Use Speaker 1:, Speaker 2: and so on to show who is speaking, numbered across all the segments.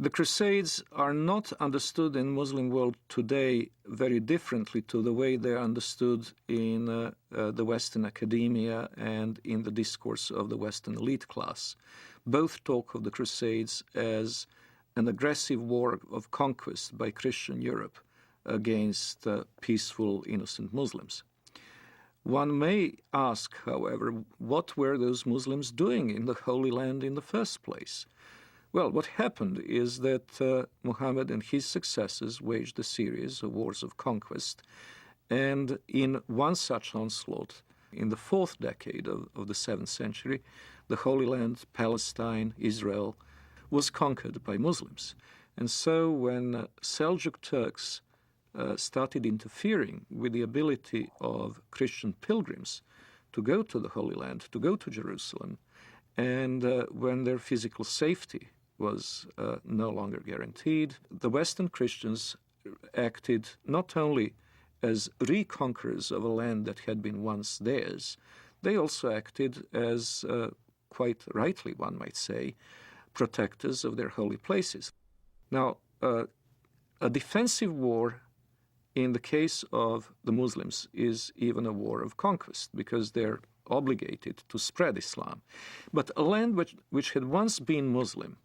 Speaker 1: The Crusades are not understood in Muslim world today very differently to the way they are understood in the Western academia and in the discourse of the Western elite class. Both talk of the Crusades as an aggressive war of conquest by Christian Europe against peaceful, innocent Muslims. One may ask, however, what were those Muslims doing in the Holy Land in the first place? Well, what happened is that Muhammad and his successors waged a series of wars of conquest, and in one such onslaught, in the fourth decade of the 7th century, the Holy Land, Palestine, Israel, was conquered by Muslims. And so when Seljuk Turks started interfering with the ability of Christian pilgrims to go to the Holy Land, to go to Jerusalem, and when their physical safety was no longer guaranteed, the Western Christians acted not only as reconquerors of a land that had been once theirs, they also acted as, quite rightly one might say, protectors of their holy places. Now, a defensive war in the case of the Muslims is even a war of conquest because they're obligated to spread Islam. But a land which had once been Muslim,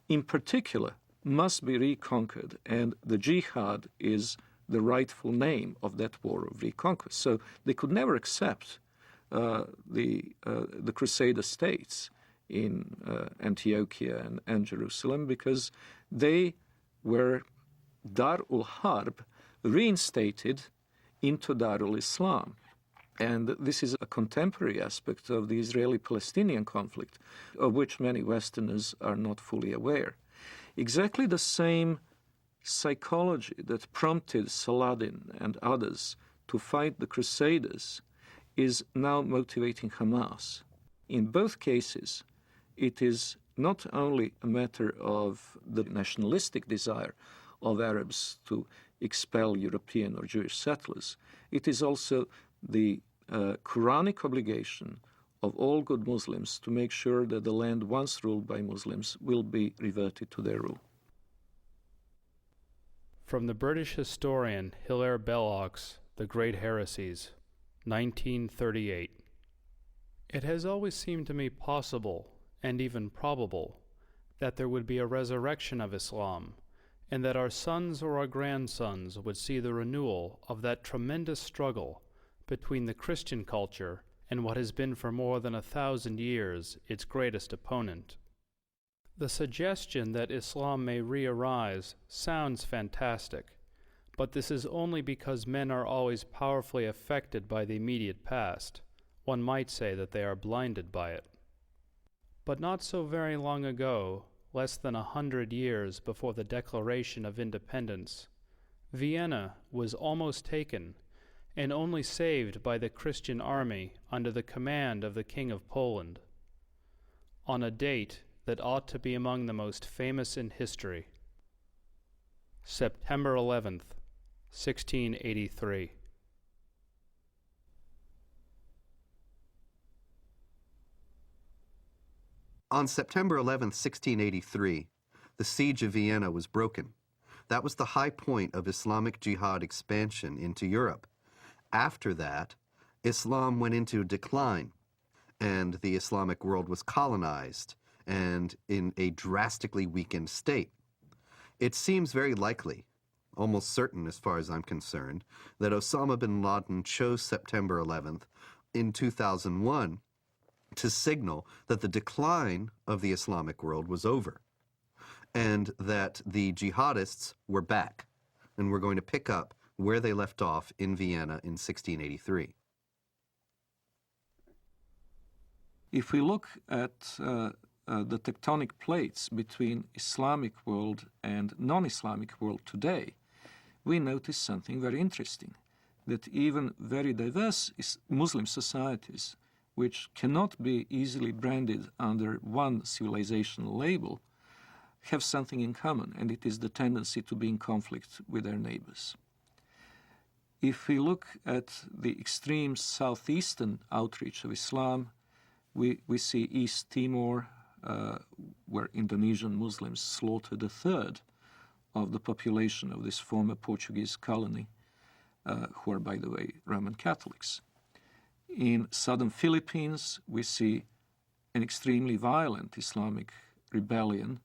Speaker 1: in particular, must be reconquered, and the Jihad is the rightful name of that war of reconquest. So they could never accept the Crusader states in Antiochia and Jerusalem because they were Dar ul Harb reinstated into Darul Islam. And this is a contemporary aspect of the Israeli-Palestinian conflict, of which many Westerners are not fully aware. Exactly the same psychology that prompted Saladin and others to fight the Crusaders is now motivating Hamas. In both cases, it is not only a matter of the nationalistic desire of Arabs to expel European or Jewish settlers, it is also the Quranic obligation of all good Muslims to make sure that the land once ruled by Muslims will be reverted to their rule.
Speaker 2: From the British historian Hilaire Belloc's The Great Heresies, 1938. It has always seemed to me possible, and even probable, that there would be a resurrection of Islam, and that our sons or our grandsons would see the renewal of that tremendous struggle between the Christian culture and what has been for more than 1,000 years its greatest opponent. The suggestion that Islam may re-arise sounds fantastic, but this is only because men are always powerfully affected by the immediate past. One might say that they are blinded by it. But not so very long ago, less than 100 years before the Declaration of Independence, Vienna was almost taken, and only saved by the Christian army under the command of the King of Poland, on a date that ought to be among the most famous in history. September 11th, 1683.
Speaker 3: On September 11th, 1683, the siege of Vienna was broken. That was the high point of Islamic jihad expansion into Europe. After that, Islam went into decline, and the Islamic world was colonized and in a drastically weakened state. It seems very likely, almost certain as far as I'm concerned, that Osama bin Laden chose September 11th in 2001 to signal that the decline of the Islamic world was over and that the jihadists were back and were going to pick up where they left off in Vienna in 1683.
Speaker 1: If we look at the tectonic plates between Islamic world and non-Islamic world today, we notice something very interesting, that even very diverse Muslim societies, which cannot be easily branded under one civilizational label, have something in common, and it is the tendency to be in conflict with their neighbors. If we look at the extreme southeastern outreach of Islam, we see East Timor, where Indonesian Muslims slaughtered a third of the population of this former Portuguese colony, who are, by the way, Roman Catholics. In southern Philippines, we see an extremely violent Islamic rebellion,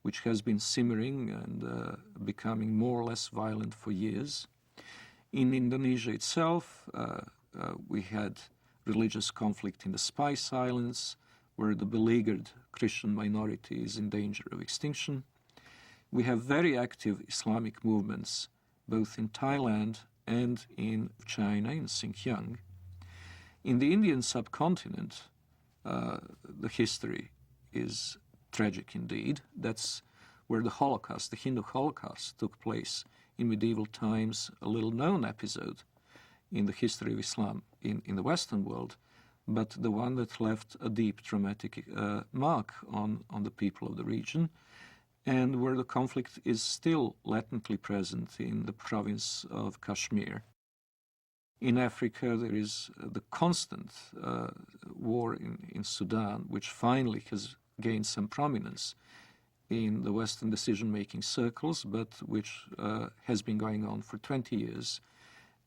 Speaker 1: which has been simmering and becoming more or less violent for years. In Indonesia itself, we had religious conflict in the Spice Islands, where the beleaguered Christian minority is in danger of extinction. We have very active Islamic movements, both in Thailand and in China, in Xinjiang. In the Indian subcontinent, the history is tragic indeed. That's where the Holocaust, the Hindu Holocaust, took place in medieval times, a little-known episode in the history of Islam in the Western world, but the one that left a deep traumatic mark on the people of the region, and where the conflict is still latently present in the province of Kashmir. In Africa, there is the constant war in Sudan, which finally has gained some prominence in the Western decision-making circles, but which has been going on for 20 years.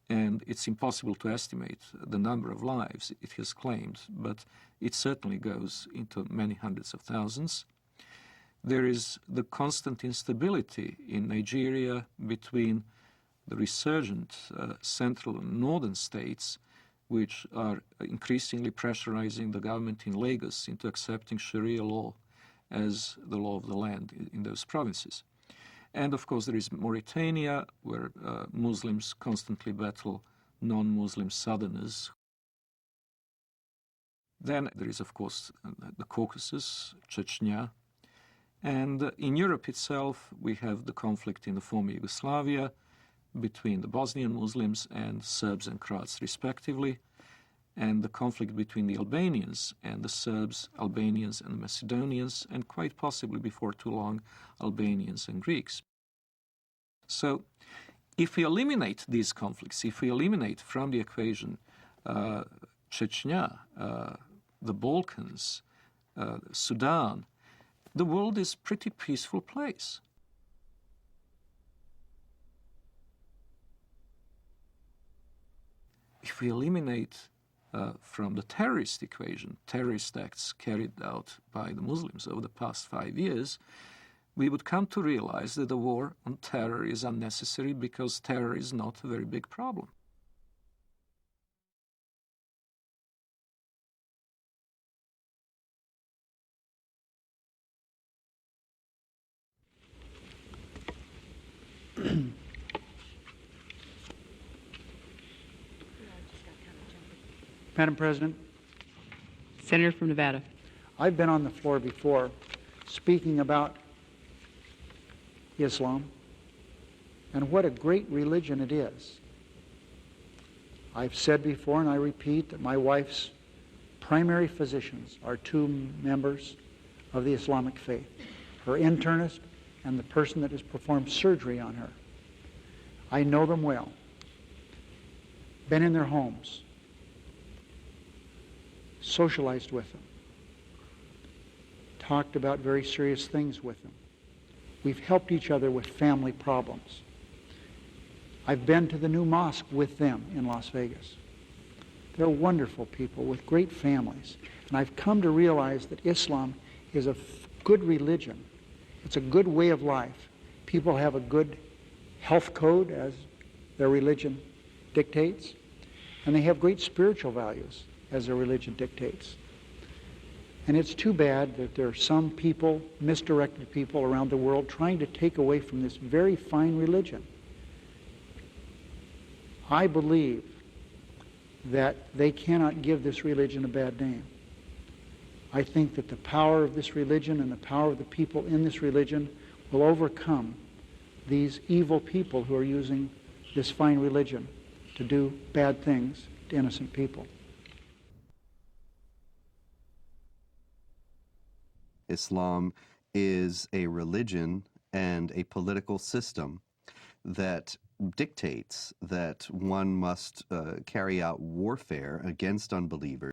Speaker 1: And it's impossible to estimate the number of lives it has claimed, but it certainly goes into many hundreds of thousands. There is the constant instability in Nigeria between the resurgent central and northern states, which are increasingly pressurizing the government in Lagos into accepting Sharia law as the law of the land in those provinces. And of course there is Mauritania, where Muslims constantly battle non-Muslim southerners. Then there is of course the Caucasus, Chechnya. And in Europe itself we have the conflict in the former Yugoslavia between the Bosnian Muslims and Serbs and Croats respectively, and the conflict between the Albanians and the Serbs, Albanians and the Macedonians, and quite possibly before too long, Albanians and Greeks. So if we eliminate these conflicts, if we eliminate from the equation Chechnya, the Balkans, Sudan, the world is a pretty peaceful place. If we eliminate from the terrorist equation, terrorist acts carried out by the Muslims over the past 5 years, we would come to realize that the war on terror is unnecessary because terror is not a very big problem.
Speaker 4: Madam President,
Speaker 5: Senator from Nevada.
Speaker 4: I've been on the floor before speaking about Islam and what a great religion it is. I've said before, and I repeat, that my wife's primary physicians are 2 members of the Islamic faith, her internist and the person that has performed surgery on her. I know them well, been in their homes, socialized with them, talked about very serious things with them. We've helped each other with family problems. I've been to the new mosque with them in Las Vegas. They're wonderful people with great families. And I've come to realize that Islam is a good religion. It's a good way of life. People have a good health code, as their religion dictates, and they have great spiritual values, as their religion dictates. And it's too bad that there are some people, misdirected people around the world, trying to take away from this very fine religion. I believe that they cannot give this religion a bad name. I think that the power of this religion and the power of the people in this religion will overcome these evil people who are using this fine religion to do bad things to innocent people.
Speaker 3: Islam is a religion and a political system that dictates that one must carry out warfare against unbelievers.